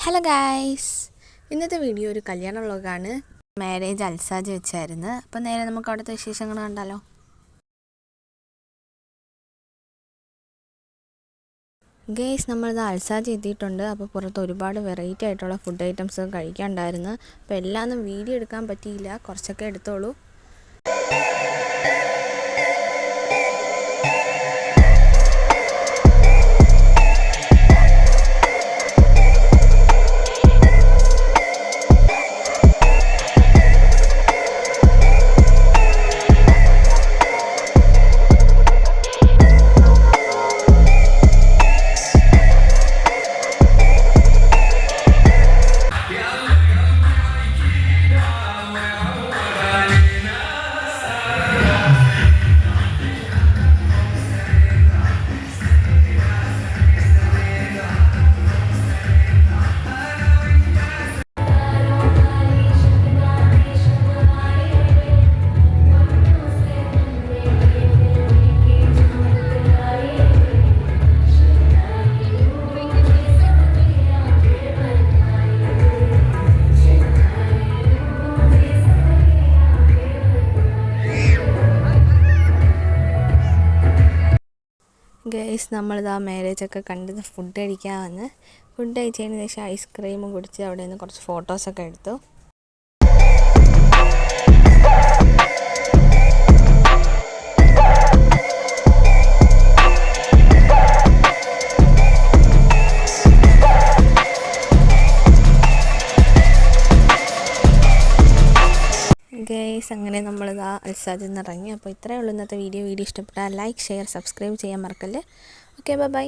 Hello guys, ഇന്നത്തെ video ഒരു കല്യാണ വ്ളോഗാണ്. മാരേജ് അൽസാജ് വെച്ചായിരുന്നു. അപ്പോൾ നേരെ നമുക്ക് അവിടുത്തെ വിശേഷങ്ങൾ കണ്ടാലോ. ഗേയ്സ്, നമ്മളിത് അൽസാജ് എത്തിയിട്ടുണ്ട്. അപ്പോൾ പുറത്ത് ഒരുപാട് വെറൈറ്റി ആയിട്ടുള്ള ഫുഡ് ഐറ്റംസ് കഴിക്കാനുണ്ടായിരുന്നു. അപ്പോൾ എല്ലാം ഒന്നും വീഡിയോ എടുക്കാൻ പറ്റിയില്ല, കുറച്ചൊക്കെ എടുത്തോളൂ. ഗൈസ്, നമ്മളിതാ മാരേജൊക്കെ കണ്ടത് ഫുഡ് കഴിക്കാൻ വന്ന് ഫുഡ് കഴിച്ചതിന് ശേഷം ഐസ്ക്രീമും കുടിച്ച് അവിടെ നിന്ന് കുറച്ച് ഫോട്ടോസൊക്കെ എടുത്തു. ഗൈസ്, അങ്ങനെ നമ്മളിതാ അൽസാജിൽ നിന്ന് ഇറങ്ങി. അപ്പോൾ ഇത്രയേ ഉള്ളൂ ഇന്നത്തെ വീഡിയോ. ഇഷ്ടപ്പെട്ടാൽ ലൈക്ക്, ഷെയർ, സബ്സ്ക്രൈബ് ചെയ്യാൻ മറക്കല്ലേ. Okay, by.